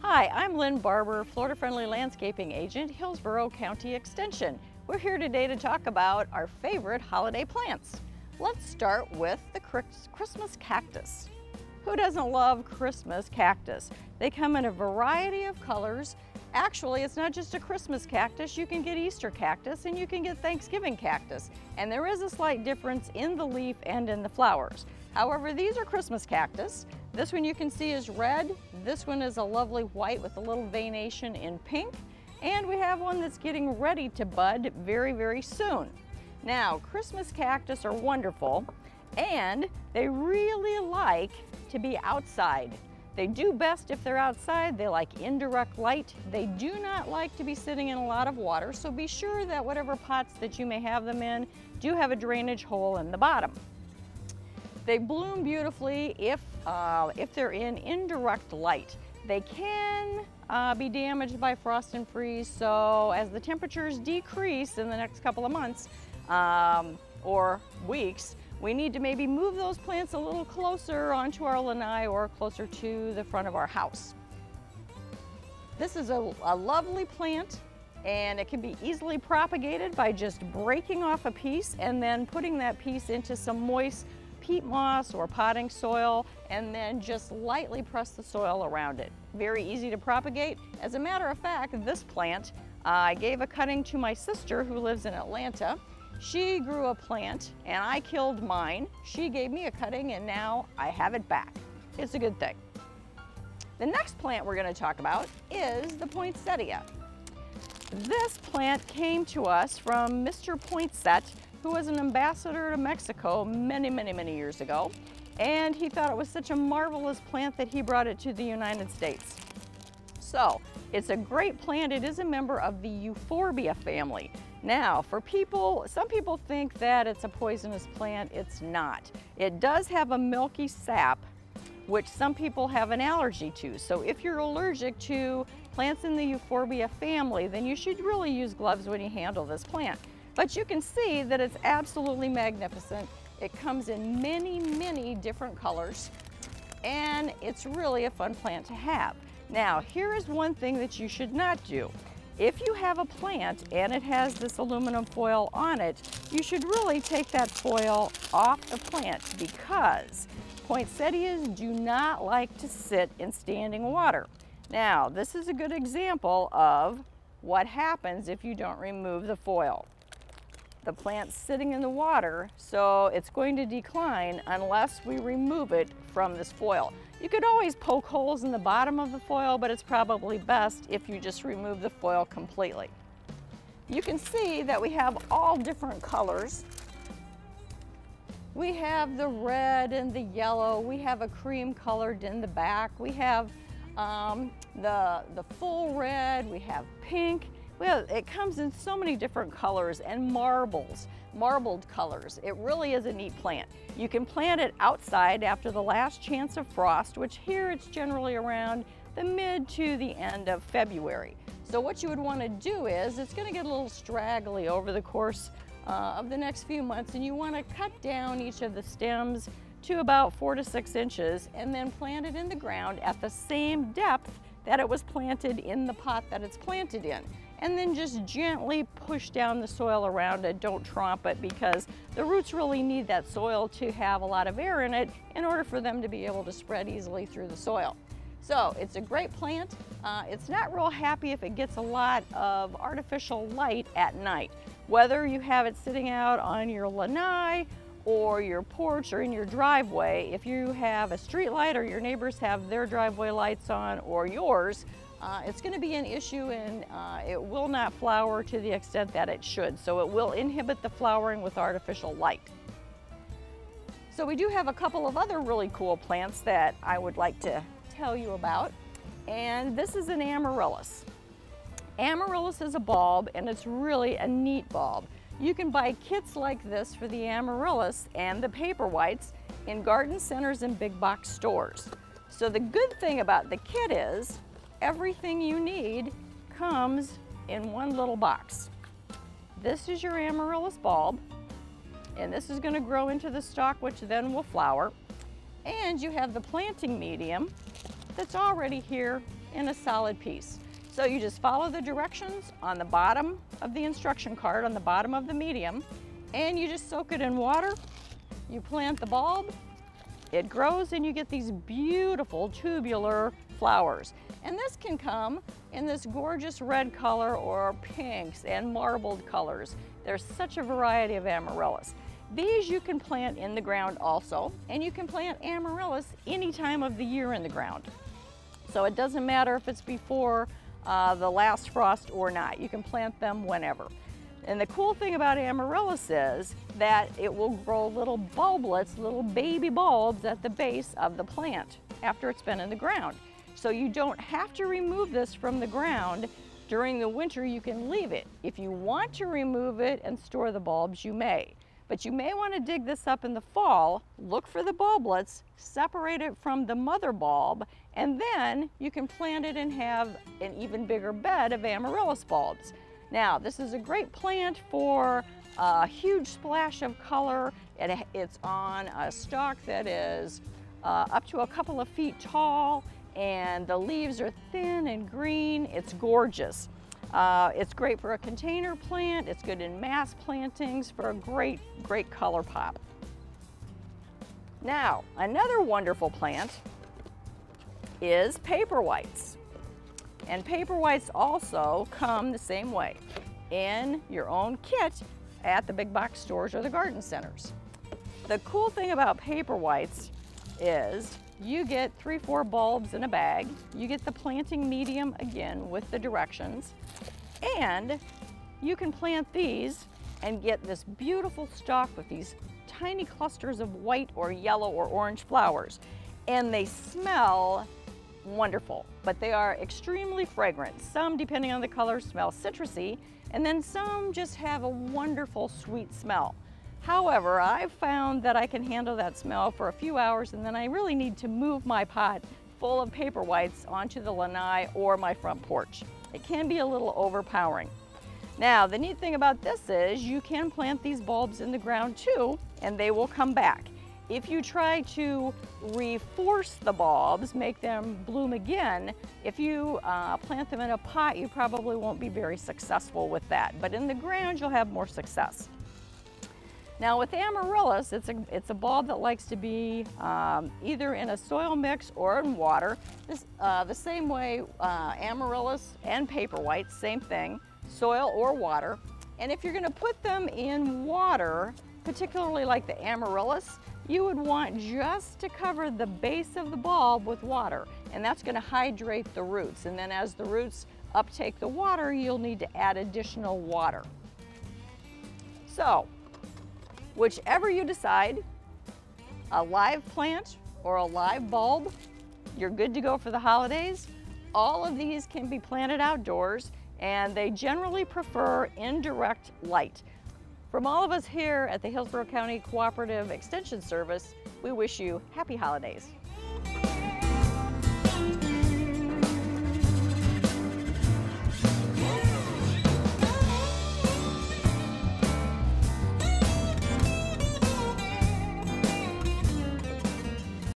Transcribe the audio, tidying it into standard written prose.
Hi, I'm Lynn Barber, Florida-friendly landscaping agent, Hillsborough County Extension. We're here today to talk about our favorite holiday plants. Let's start with the Christmas cactus. Who doesn't love Christmas cactus? They come in a variety of colors. Actually, it's not just a Christmas cactus. You can get Easter cactus and you can get Thanksgiving cactus. And there is a slight difference in the leaf and in the flowers. However, these are Christmas cactus. This one you can see is red. This one is a lovely white with a little veination in pink. And we have one that's getting ready to bud very, very soon. Now, Christmas cactus are wonderful and they really like to be outside. They do best if they're outside. They like indirect light. They do not like to be sitting in a lot of water, so be sure that whatever pots that you may have them in do have a drainage hole in the bottom. They bloom beautifully if they're in indirect light. They can be damaged by frost and freeze, so as the temperatures decrease in the next couple of months or weeks, we need to maybe move those plants a little closer onto our lanai or closer to the front of our house. This is a lovely plant and it can be easily propagated by just breaking off a piece and then putting that piece into some moist peat moss or potting soil and then just lightly press the soil around it. Very easy to propagate. As a matter of fact, this plant, I gave a cutting to my sister who lives in Atlanta. She grew a plant and I killed mine. She gave me a cutting and now I have it back. It's a good thing. The next plant we're going to talk about is the poinsettia. This plant came to us from Mr. Poinsettia, who was an ambassador to Mexico many years ago. And he thought it was such a marvelous plant that he brought it to the United States. So it's a great plant. It is a member of the Euphorbia family. Now, for people, some people think that it's a poisonous plant. It's not. It does have a milky sap, which some people have an allergy to. So if you're allergic to plants in the Euphorbia family, then you should really use gloves when you handle this plant. But you can see that it's absolutely magnificent. It comes in many different colors, and it's really a fun plant to have. Now, here is one thing that you should not do. If you have a plant and it has this aluminum foil on it, you should really take that foil off the plant because poinsettias do not like to sit in standing water. Now, this is a good example of what happens if you don't remove the foil. The plant's sitting in the water, so it's going to decline unless we remove it from this foil. You could always poke holes in the bottom of the foil, but it's probably best if you just remove the foil completely. You can see that we have all different colors. We have the red and the yellow. We have a cream colored in the back. We have the full red. We have pink. Well, it comes in so many different colors and marbled colors. It really is a neat plant. You can plant it outside after the last chance of frost, which here it's generally around the mid to the end of February. So what you would want to do is, it's going to get a little straggly over the course of the next few months, and you want to cut down each of the stems to about 4 to 6 inches and then plant it in the ground at the same depth that it was planted in the pot that it's planted in. And then just gently push down the soil around it. Don't tromp it because the roots really need that soil to have a lot of air in it in order for them to be able to spread easily through the soil. So it's a great plant. It's not real happy if it gets a lot of artificial light at night. Whether you have it sitting out on your lanai or your porch or in your driveway, if you have a street light or your neighbors have their driveway lights on or yours, it's going to be an issue and it will not flower to the extent that it should. So it will inhibit the flowering with artificial light. So we do have a couple of other really cool plants that I would like to tell you about. And this is an amaryllis. Amaryllis is a bulb and it's really a neat bulb. You can buy kits like this for the amaryllis and the paper whites in garden centers and big box stores. So the good thing about the kit is everything you need comes in one little box. This is your amaryllis bulb, and this is going to grow into the stalk, which then will flower. And you have the planting medium that's already here in a solid piece. So you just follow the directions on the bottom of the instruction card, on the bottom of the medium, and you just soak it in water. You plant the bulb, it grows, and you get these beautiful tubular flowers. And this can come in this gorgeous red color or pinks and marbled colors. There's such a variety of amaryllis. These you can plant in the ground also, and you can plant amaryllis any time of the year in the ground. So it doesn't matter if it's before the last frost or not. You can plant them whenever. And the cool thing about amaryllis is that it will grow little bulblets, little baby bulbs at the base of the plant after it's been in the ground. So you don't have to remove this from the ground. During the winter, you can leave it. If you want to remove it and store the bulbs, you may. But you may want to dig this up in the fall, look for the bulblets, separate it from the mother bulb, and then you can plant it and have an even bigger bed of amaryllis bulbs. Now, this is a great plant for a huge splash of color. It's on a stalk that is up to a couple of feet tall, and the leaves are thin and green. It's gorgeous. It's great for a container plant. It's good in mass plantings for a great color pop. Now, another wonderful plant is paper whites. And paper whites also come the same way in your own kit at the big box stores or the garden centers. The cool thing about paper whites is you get 3-4 bulbs in a bag. You get the planting medium again with the directions, and you can plant these and get this beautiful stalk with these tiny clusters of white or yellow or orange flowers. And they smell wonderful, but they are extremely fragrant. Some, depending on the color, smell citrusy, and then some just have a wonderful sweet smell. However, I've found that I can handle that smell for a few hours, and then I really need to move my pot full of paper whites onto the lanai or my front porch. It can be a little overpowering. Now, the neat thing about this is you can plant these bulbs in the ground too, and they will come back. If you try to reforce the bulbs, make them bloom again, if you plant them in a pot, you probably won't be very successful with that. But in the ground, you'll have more success. Now with amaryllis, it's a bulb that likes to be either in a soil mix or in water. The same way amaryllis and paper white, same thing, soil or water. And if you're gonna put them in water, particularly like the amaryllis, you would want just to cover the base of the bulb with water, and that's gonna hydrate the roots. And then as the roots uptake the water, you'll need to add additional water. So, whichever you decide, a live plant or a live bulb, you're good to go for the holidays. All of these can be planted outdoors, and they generally prefer indirect light. From all of us here at the Hillsborough County Cooperative Extension Service, we wish you happy holidays.